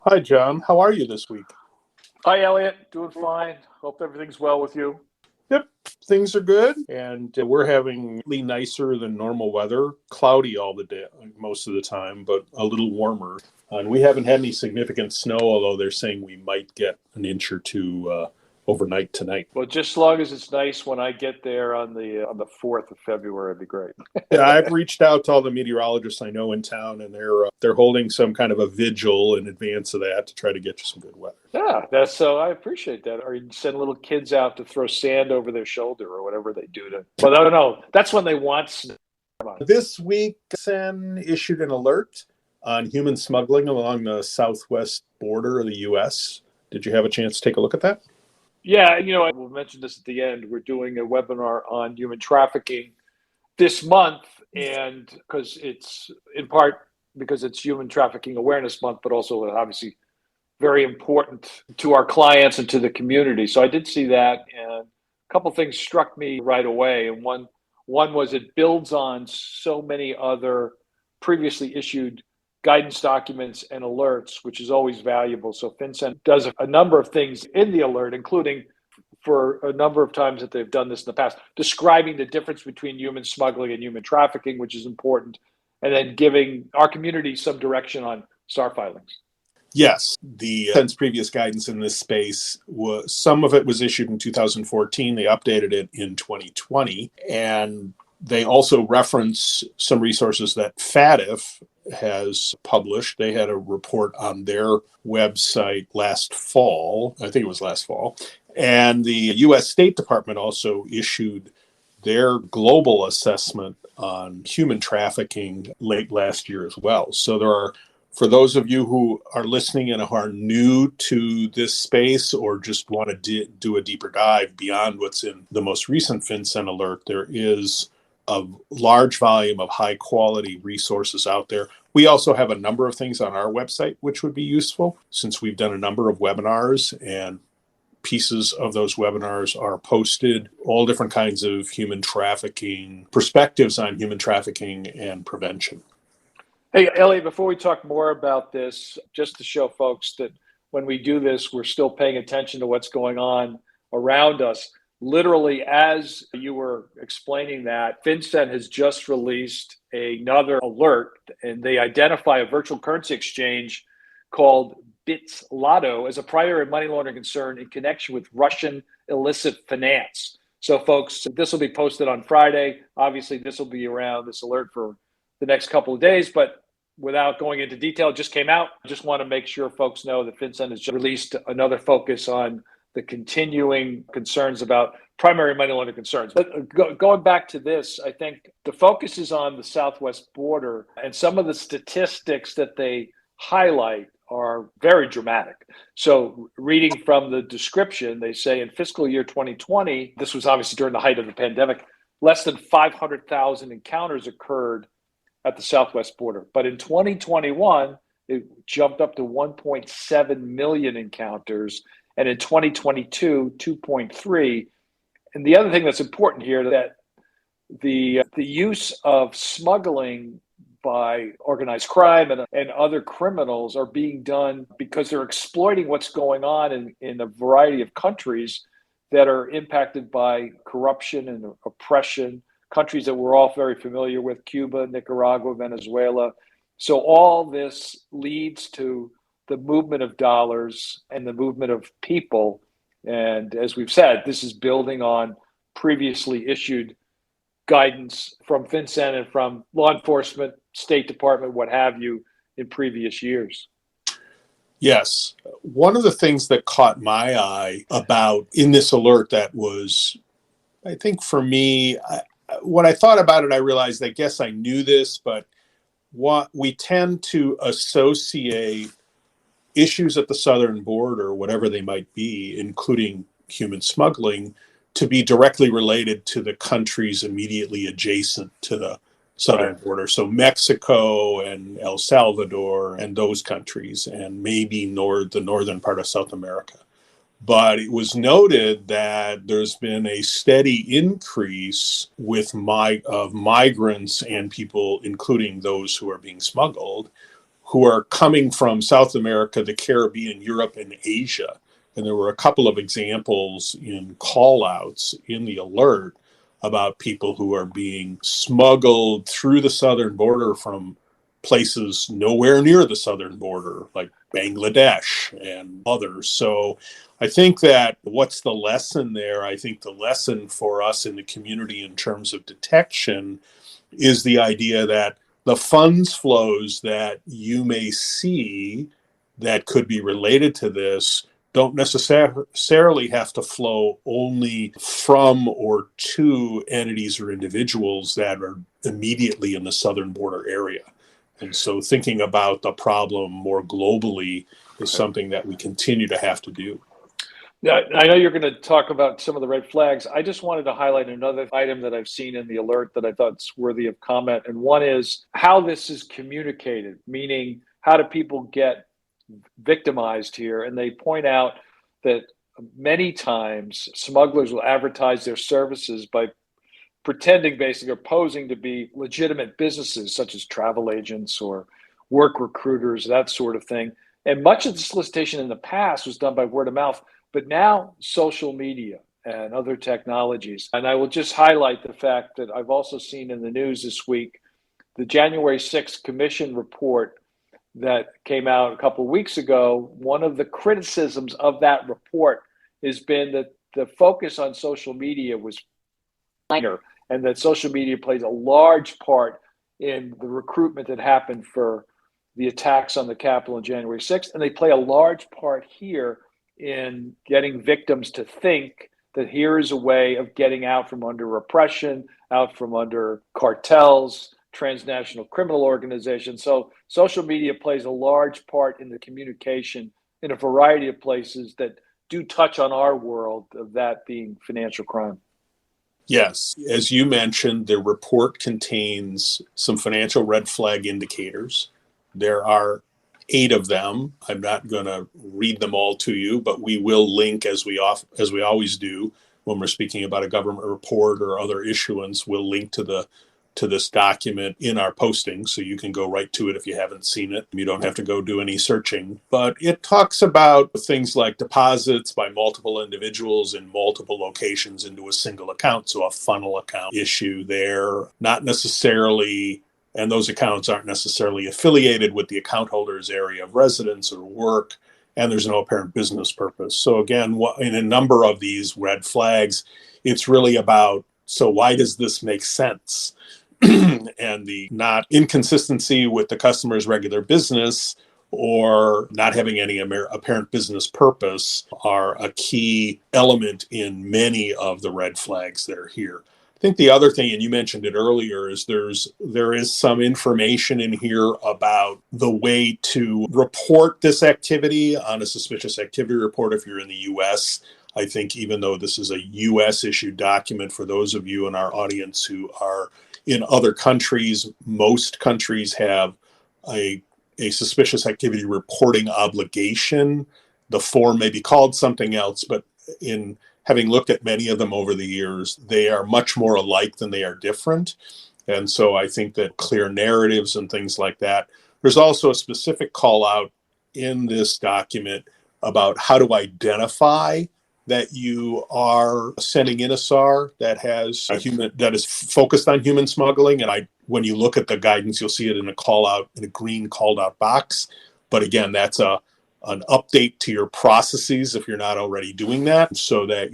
Hi, John. How are you this week? Hi, Elliot. Doing fine. Hope everything's well with you. Yep, things are good, and we're having really nicer than normal weather. Cloudy all the day, most of the time, but a little warmer. And we haven't had any significant snow, although they're saying we might get an inch or two overnight tonight. Well, just as long as it's nice when I get there on the 4th of February, it'd be great. Yeah, I've reached out to all the meteorologists I know in town, and they're holding some kind of a vigil in advance of that to try to get you some good weather. Yeah, that's so. I appreciate that. Or you send little kids out to throw sand over their shoulder or whatever they do to. Well, I don't know. That's when they want snow. This week, FinCEN issued an alert on human smuggling along the southwest border of the U.S. Did you have a chance to take a look at that? Yeah, I will mention this at the end. We're doing a webinar on human trafficking this month, and because it's in part because it's Human Trafficking Awareness Month, but also obviously very important to our clients and to the community. So I did see that, and a couple things struck me right away. And one was it builds on so many other previously issued guidance documents and alerts, which is always valuable. So FinCEN does a number of things in the alert, including for a number of times that they've done this in the past, describing the difference between human smuggling and human trafficking, which is important, and then giving our community some direction on SAR filings. Yes, the FinCEN's previous guidance in this space was some of it was issued in 2014. They updated it in 2020, and they also reference some resources that FATF has published. They had a report on their website last fall. I think it was last fall. And the U.S. State Department also issued their global assessment on human trafficking late last year as well. So there are, for those of you who are listening and are new to this space or just want to do a deeper dive beyond what's in the most recent FinCEN alert, there is a large volume of high quality resources out there. We also have a number of things on our website which would be useful, since we've done a number of webinars, and pieces of those webinars are posted, all different kinds of human trafficking, perspectives on human trafficking and prevention. Hey, Elliot, before we talk more about this, just to show folks that when we do this, we're still paying attention to what's going on around us. Literally, as you were explaining that, FinCEN has just released another alert, and they identify a virtual currency exchange called Bits Lotto as a primary money laundering concern in connection with Russian illicit finance. So, folks, this will be posted on Friday. Obviously, this will be around, this alert, for the next couple of days, but without going into detail, it just came out. I just want to make sure folks know that FinCEN has just released another focus on the continuing concerns about primary money laundering concerns. But going back to this, I think the focus is on the southwest border, and some of the statistics that they highlight are very dramatic. So reading from the description, they say in fiscal year 2020, this was obviously during the height of the pandemic, less than 500,000 encounters occurred at the southwest border. But in 2021, it jumped up to 1.7 million encounters. And in 2022, 2.3. And the other thing that's important here, that the use of smuggling by organized crime and other criminals are being done because they're exploiting what's going on in a variety of countries that are impacted by corruption and oppression, countries that we're all very familiar with: Cuba, Nicaragua, Venezuela. So all this leads to the movement of dollars and the movement of people. And as we've said, this is building on previously issued guidance from FinCEN and from law enforcement, State Department, what have you, in previous years. Yes. One of the things that caught my eye about in this alert that was, I think for me, when I thought about it, I realized, I guess I knew this, but what we tend to associate issues at the southern border, whatever they might be, including human smuggling, to be directly related to the countries immediately adjacent to the southern border. So Mexico and El Salvador and those countries, and maybe the northern part of South America. But it was noted that there's been a steady increase of migrants and people, including those who are being smuggled, who are coming from South America, the Caribbean, Europe, and Asia. And there were a couple of examples in call outs in the alert about people who are being smuggled through the southern border from places nowhere near the southern border, like Bangladesh and others. So I think that what's the lesson there? I think the lesson for us in the community in terms of detection is the idea that the funds flows that you may see that could be related to this don't necessarily have to flow only from or to entities or individuals that are immediately in the southern border area. And so thinking about the problem more globally is something that we continue to have to do. Yeah, I know you're going to talk about some of the red flags. I just wanted to highlight another item that I've seen in the alert that I thought is worthy of comment. And one is how this is communicated, meaning how do people get victimized here? And they point out that many times smugglers will advertise their services by pretending basically or posing to be legitimate businesses such as travel agents or work recruiters, that sort of thing. And much of the solicitation in the past was done by word of mouth, but now social media and other technologies. And I will just highlight the fact that I've also seen in the news this week the January 6th Commission report that came out a couple of weeks ago. One of the criticisms of that report has been that the focus on social media was minor, and that social media plays a large part in the recruitment that happened for the attacks on the Capitol on January 6th. And they play a large part here in getting victims to think that here is a way of getting out from under repression, out from under cartels, transnational criminal organizations. So social media plays a large part in the communication in a variety of places that do touch on our world of that being financial crime. Yes, as you mentioned, the report contains some financial red flag indicators. There are 8 of them. I'm not going to read them all to you, but we will link as we always do when we're speaking about a government report or other issuance. We'll link to this document in our posting, so you can go right to it if you haven't seen it. You don't have to go do any searching. But it talks about things like deposits by multiple individuals in multiple locations into a single account, so a funnel account issue there. Not necessarily, and those accounts aren't necessarily affiliated with the account holder's area of residence or work, and there's no apparent business purpose. So again, in a number of these red flags, it's really about, so why does this make sense? And the not inconsistency with the customer's regular business or not having any apparent business purpose are a key element in many of the red flags that are here. I think the other thing, and you mentioned it earlier, is there is some information in here about the way to report this activity on a suspicious activity report if you're in the U.S. I think even though this is a U.S. issued document, for those of you in our audience who are in other countries, most countries have a suspicious activity reporting obligation. The form may be called something else, but in having looked at many of them over the years, they are much more alike than they are different. And so I think that clear narratives and things like that. There's also a specific call out in this document about how to identify that you are sending in a SAR that has that is focused on human smuggling. And when you look at the guidance, you'll see it in a green called out box. But again, that's an update to your processes if you're not already doing that, so that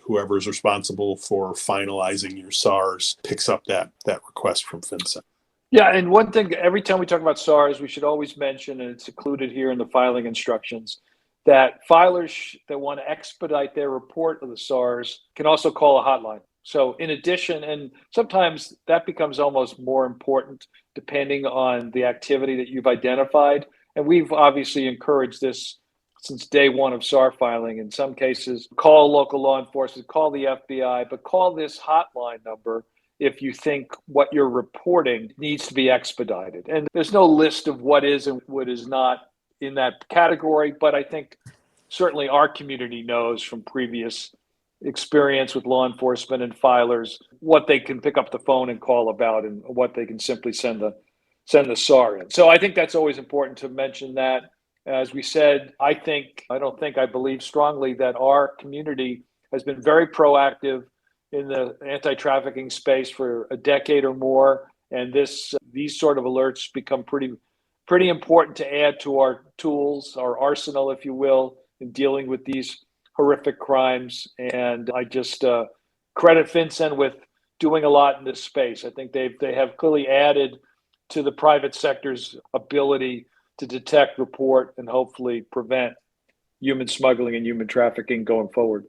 whoever is responsible for finalizing your SARs picks up that request from FinCEN. Yeah, and one thing, every time we talk about SARs, we should always mention, and it's included here in the filing instructions, that filers that want to expedite their report of the SARs can also call a hotline. So in addition, and sometimes that becomes almost more important depending on the activity that you've identified. And we've obviously encouraged this since day one of SAR filing. In some cases, call local law enforcement, call the FBI, but call this hotline number if you think what you're reporting needs to be expedited. And there's no list of what is and what is not in that category, but I think certainly our community knows from previous experience with law enforcement and filers what they can pick up the phone and call about and what they can simply send send the SAR in. So I think that's always important to mention that. As we said, I believe strongly that our community has been very proactive in the anti-trafficking space for a decade or more, and these sort of alerts become pretty important to add to our tools, our arsenal, if you will, in dealing with these horrific crimes. And I just credit FinCEN with doing a lot in this space. I think they have clearly added to the private sector's ability to detect, report, and hopefully prevent human smuggling and human trafficking going forward.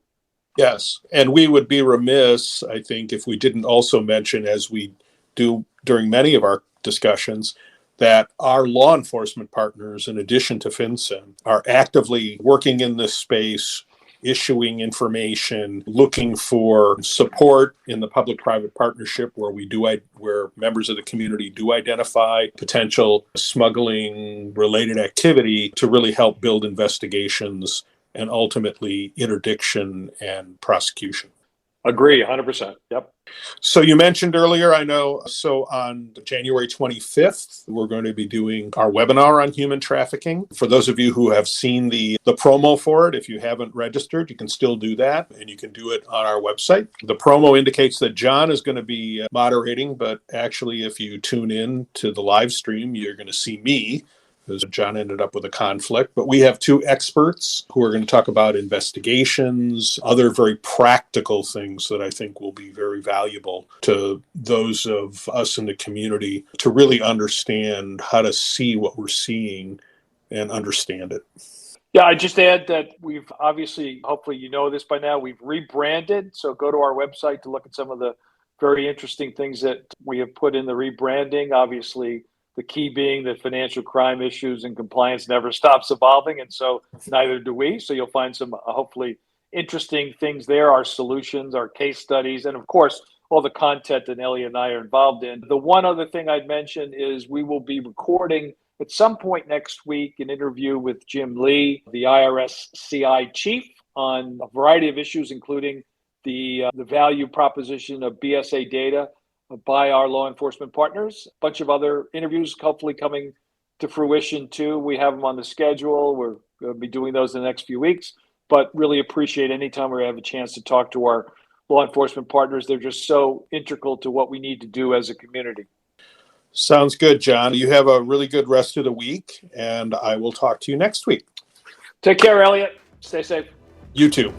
Yes, and we would be remiss, I think, if we didn't also mention, as we do during many of our discussions, that our law enforcement partners, in addition to FinCEN, are actively working in this space, issuing information, looking for support in the public-private partnership where members of the community do identify potential smuggling-related activity to really help build investigations and ultimately interdiction and prosecution. Agree, 100%. Yep. So you mentioned earlier, I know, so on January 25th, we're going to be doing our webinar on human trafficking. For those of you who have seen the promo for it, if you haven't registered, you can still do that, and you can do it on our website. The promo indicates that John is going to be moderating, but actually, if you tune in to the live stream, you're going to see me, because John ended up with a conflict. But we have two experts who are going to talk about investigations, other very practical things that I think will be very valuable to those of us in the community to really understand how to see what we're seeing and understand it. Yeah, I just add that we've obviously, hopefully you know this by now, we've rebranded. So go to our website to look at some of the very interesting things that we have put in the rebranding. Obviously, the key being that financial crime issues and compliance never stops evolving, and so neither do we. So you'll find some hopefully interesting things there, our solutions, our case studies, and of course, all the content that Elliot and I are involved in. The one other thing I'd mention is we will be recording at some point next week an interview with Jim Lee, the IRS CI chief, on a variety of issues, including the value proposition of BSA data by our law enforcement partners. A bunch of other interviews hopefully coming to fruition too. We have them on the schedule. We're going to be doing those in the next few weeks, but really appreciate any time we have a chance to talk to our law enforcement partners. They're just so integral to what we need to do as a community. Sounds good, John. You have a really good rest of the week, and I will talk to you next week. Take care, Elliot. Stay safe. You too.